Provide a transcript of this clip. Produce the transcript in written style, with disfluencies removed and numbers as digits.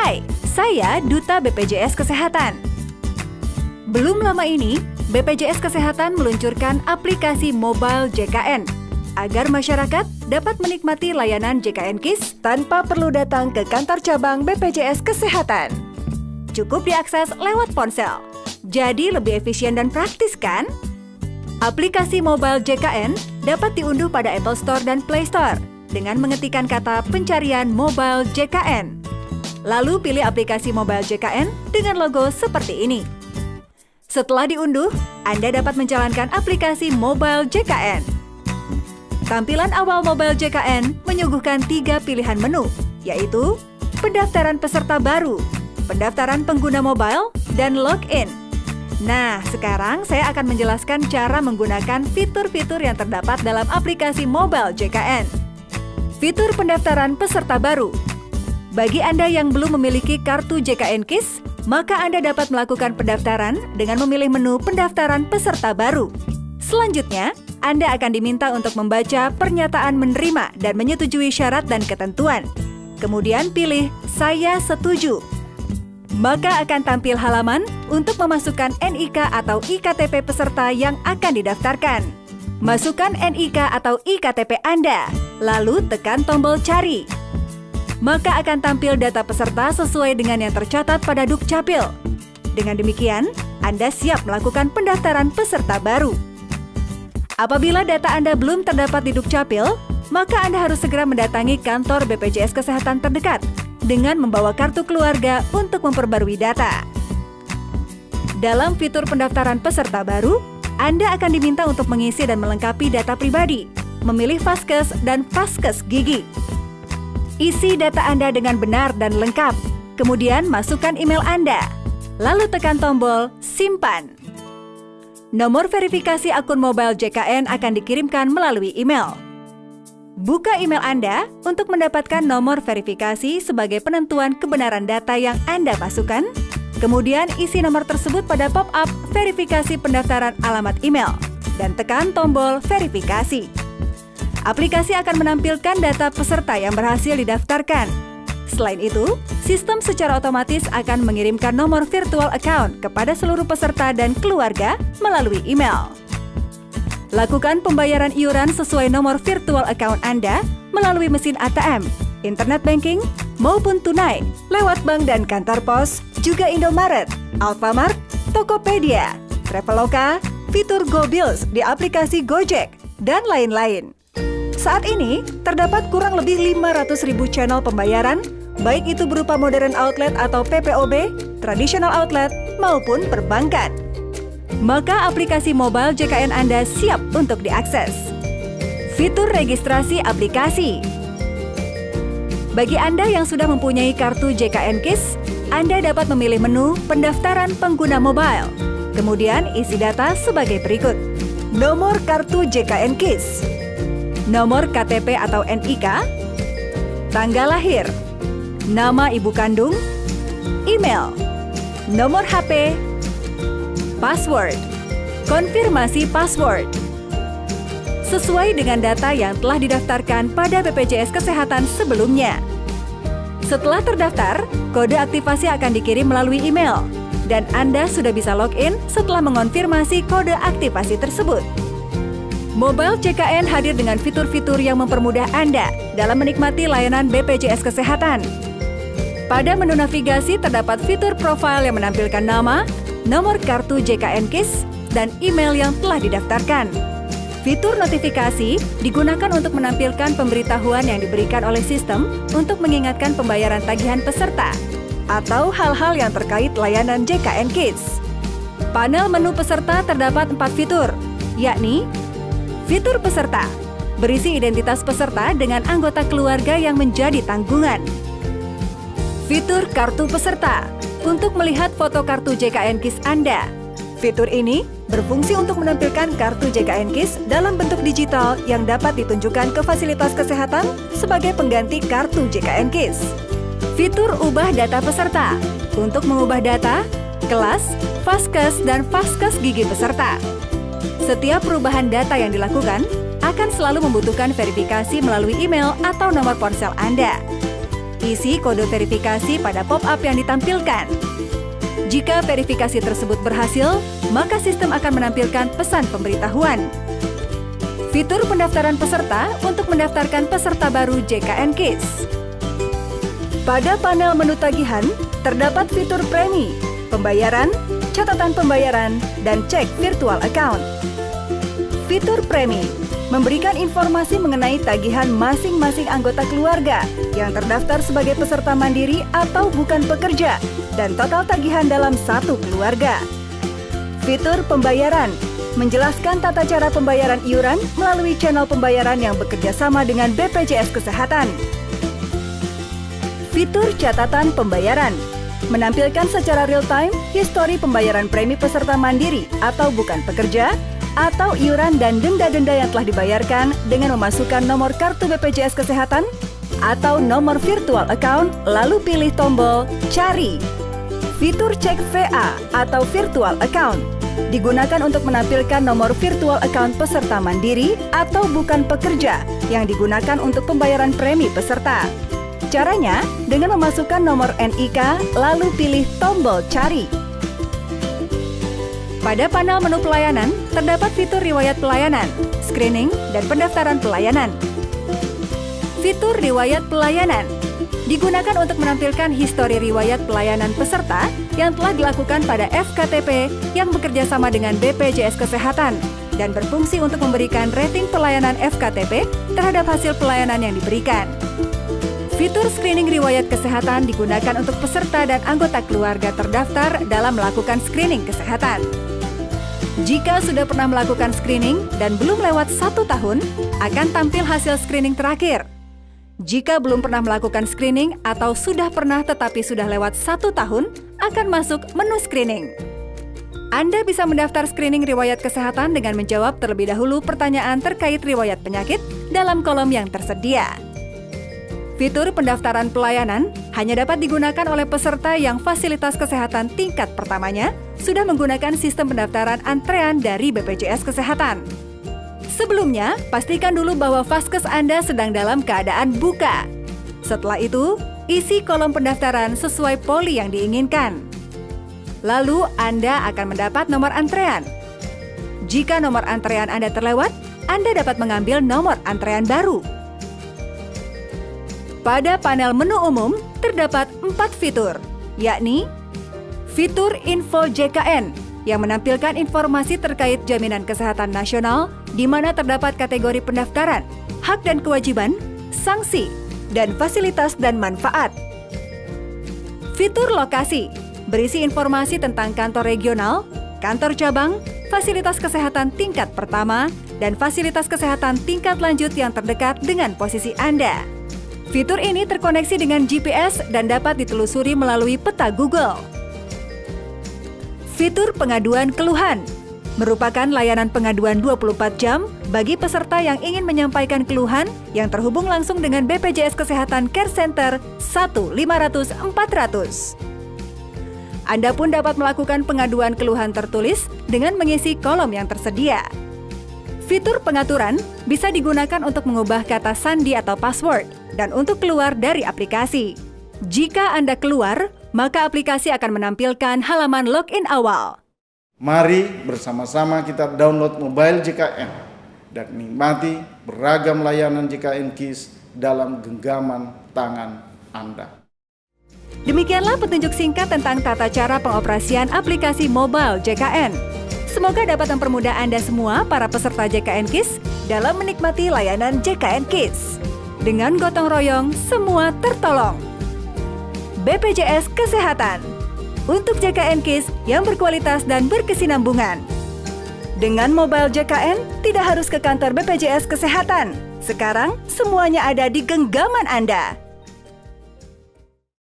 Hai, saya Duta BPJS Kesehatan. Belum lama ini, BPJS Kesehatan meluncurkan aplikasi mobile JKN agar masyarakat dapat menikmati layanan JKN KIS tanpa perlu datang ke kantor cabang BPJS Kesehatan. Cukup diakses lewat ponsel. Jadi lebih efisien dan praktis kan? Aplikasi mobile JKN dapat diunduh pada Apple Store dan Play Store dengan mengetikkan kata pencarian mobile JKN. Lalu pilih aplikasi mobile JKN dengan logo seperti ini. Setelah diunduh, Anda dapat menjalankan aplikasi mobile JKN. Tampilan awal mobile JKN menyuguhkan 3 pilihan menu, yaitu pendaftaran peserta baru, pendaftaran pengguna mobile, dan login. Nah, sekarang saya akan menjelaskan cara menggunakan fitur-fitur yang terdapat dalam aplikasi mobile JKN. Fitur pendaftaran peserta baru. Bagi Anda yang belum memiliki kartu JKN KIS, maka Anda dapat melakukan pendaftaran dengan memilih menu pendaftaran peserta baru. Selanjutnya, Anda akan diminta untuk membaca pernyataan menerima dan menyetujui syarat dan ketentuan. Kemudian pilih Saya Setuju. Maka akan tampil halaman untuk memasukkan NIK atau IKTP peserta yang akan didaftarkan. Masukkan NIK atau IKTP Anda, lalu tekan tombol cari. Maka akan tampil data peserta sesuai dengan yang tercatat pada Dukcapil. Dengan demikian, Anda siap melakukan pendaftaran peserta baru. Apabila data Anda belum terdapat di Dukcapil, maka Anda harus segera mendatangi kantor BPJS Kesehatan terdekat dengan membawa kartu keluarga untuk memperbarui data. Dalam fitur pendaftaran peserta baru, Anda akan diminta untuk mengisi dan melengkapi data pribadi, memilih Vaskes dan Vaskes Gigi. Isi data Anda dengan benar dan lengkap, kemudian masukkan email Anda, lalu tekan tombol Simpan. Nomor verifikasi akun mobile JKN akan dikirimkan melalui email. Buka email Anda untuk mendapatkan nomor verifikasi sebagai penentuan kebenaran data yang Anda masukkan, kemudian isi nomor tersebut pada pop-up verifikasi pendaftaran alamat email, dan tekan tombol verifikasi. Aplikasi akan menampilkan data peserta yang berhasil didaftarkan. Selain itu, sistem secara otomatis akan mengirimkan nomor virtual account kepada seluruh peserta dan keluarga melalui email. Lakukan pembayaran iuran sesuai nomor virtual account Anda melalui mesin ATM, internet banking, maupun tunai, lewat bank dan kantor pos, juga Indomaret, Alfamart, Tokopedia, Traveloka, fitur GoBills di aplikasi Gojek, dan lain-lain. Saat ini, terdapat kurang lebih 500.000 channel pembayaran, baik itu berupa modern outlet atau PPOB, traditional outlet, maupun perbankan. Maka aplikasi mobile JKN Anda siap untuk diakses. Fitur registrasi aplikasi. Bagi Anda yang sudah mempunyai kartu JKN KIS, Anda dapat memilih menu pendaftaran pengguna mobile. Kemudian isi data sebagai berikut. Nomor kartu JKN KIS, nomor KTP atau NIK, tanggal lahir, nama ibu kandung, email, nomor HP, password, konfirmasi password. Sesuai dengan data yang telah didaftarkan pada BPJS Kesehatan sebelumnya. Setelah terdaftar, kode aktivasi akan dikirim melalui email, dan Anda sudah bisa login setelah mengonfirmasi kode aktivasi tersebut. Mobile JKN hadir dengan fitur-fitur yang mempermudah Anda dalam menikmati layanan BPJS Kesehatan. Pada menu navigasi terdapat fitur profil yang menampilkan nama, nomor kartu JKN KIS, dan email yang telah didaftarkan. Fitur notifikasi digunakan untuk menampilkan pemberitahuan yang diberikan oleh sistem untuk mengingatkan pembayaran tagihan peserta atau hal-hal yang terkait layanan JKN KIS. Panel menu peserta terdapat 4 fitur, yakni fitur peserta, berisi identitas peserta dengan anggota keluarga yang menjadi tanggungan. Fitur kartu peserta, untuk melihat foto kartu JKN KIS Anda. Fitur ini berfungsi untuk menampilkan kartu JKN KIS dalam bentuk digital yang dapat ditunjukkan ke fasilitas kesehatan sebagai pengganti kartu JKN KIS. Fitur ubah data peserta, untuk mengubah data, kelas, Vaskes, dan Vaskes Gigi peserta. Setiap perubahan data yang dilakukan akan selalu membutuhkan verifikasi melalui email atau nomor ponsel Anda. Isi kode verifikasi pada pop-up yang ditampilkan. Jika verifikasi tersebut berhasil, maka sistem akan menampilkan pesan pemberitahuan. Fitur pendaftaran peserta untuk mendaftarkan peserta baru JKN KIS. Pada panel menu tagihan, terdapat fitur premi, pembayaran, catatan pembayaran, dan cek virtual account. Fitur premi memberikan informasi mengenai tagihan masing-masing anggota keluarga yang terdaftar sebagai peserta mandiri atau bukan pekerja dan total tagihan dalam satu keluarga. Fitur pembayaran menjelaskan tata cara pembayaran iuran melalui channel pembayaran yang bekerja sama dengan BPJS Kesehatan. Fitur catatan pembayaran menampilkan secara real-time histori pembayaran premi peserta mandiri atau bukan pekerja, atau iuran dan denda-denda yang telah dibayarkan dengan memasukkan nomor kartu BPJS Kesehatan atau nomor virtual account, lalu pilih tombol Cari. Fitur cek VA atau virtual account digunakan untuk menampilkan nomor virtual account peserta mandiri atau bukan pekerja yang digunakan untuk pembayaran premi peserta. Caranya dengan memasukkan nomor NIK lalu pilih tombol Cari. Pada panel menu pelayanan, terdapat fitur riwayat pelayanan, screening, dan pendaftaran pelayanan. Fitur riwayat pelayanan digunakan untuk menampilkan histori riwayat pelayanan peserta yang telah dilakukan pada FKTP yang bekerja sama dengan BPJS Kesehatan dan berfungsi untuk memberikan rating pelayanan FKTP terhadap hasil pelayanan yang diberikan. Fitur screening riwayat kesehatan digunakan untuk peserta dan anggota keluarga terdaftar dalam melakukan screening kesehatan. Jika sudah pernah melakukan screening dan belum lewat 1 tahun, akan tampil hasil screening terakhir. Jika belum pernah melakukan screening atau sudah pernah tetapi sudah lewat 1 tahun, akan masuk menu screening. Anda bisa mendaftar screening riwayat kesehatan dengan menjawab terlebih dahulu pertanyaan terkait riwayat penyakit dalam kolom yang tersedia. Fitur pendaftaran pelayanan hanya dapat digunakan oleh peserta yang fasilitas kesehatan tingkat pertamanya sudah menggunakan sistem pendaftaran antrean dari BPJS Kesehatan. Sebelumnya, pastikan dulu bahwa Vaskes Anda sedang dalam keadaan buka. Setelah itu, isi kolom pendaftaran sesuai poli yang diinginkan. Lalu, Anda akan mendapat nomor antrean. Jika nomor antrean Anda terlewat, Anda dapat mengambil nomor antrean baru. Pada panel menu umum, terdapat 4 fitur, yakni fitur Info JKN yang menampilkan informasi terkait jaminan kesehatan nasional di mana terdapat kategori pendaftaran, hak dan kewajiban, sanksi, dan fasilitas dan manfaat. Fitur lokasi berisi informasi tentang kantor regional, kantor cabang, fasilitas kesehatan tingkat pertama, dan fasilitas kesehatan tingkat lanjut yang terdekat dengan posisi Anda. Fitur ini terkoneksi dengan GPS dan dapat ditelusuri melalui peta Google. Fitur pengaduan keluhan merupakan layanan pengaduan 24 jam bagi peserta yang ingin menyampaikan keluhan yang terhubung langsung dengan BPJS Kesehatan Care Center 1-500-400. Anda pun dapat melakukan pengaduan keluhan tertulis dengan mengisi kolom yang tersedia. Fitur pengaturan bisa digunakan untuk mengubah kata sandi atau password dan untuk keluar dari aplikasi. Jika Anda keluar, maka aplikasi akan menampilkan halaman login awal. Mari bersama-sama kita download mobile JKN dan nikmati beragam layanan JKN KIS dalam genggaman tangan Anda. Demikianlah petunjuk singkat tentang tata cara pengoperasian aplikasi mobile JKN. Semoga dapat mempermudah Anda semua, para peserta JKN KIS, dalam menikmati layanan JKN KIS. Dengan gotong royong, semua tertolong. BPJS Kesehatan untuk JKN KIS yang berkualitas dan berkesinambungan. Dengan mobile JKN, tidak harus ke kantor BPJS Kesehatan. Sekarang, semuanya ada di genggaman Anda.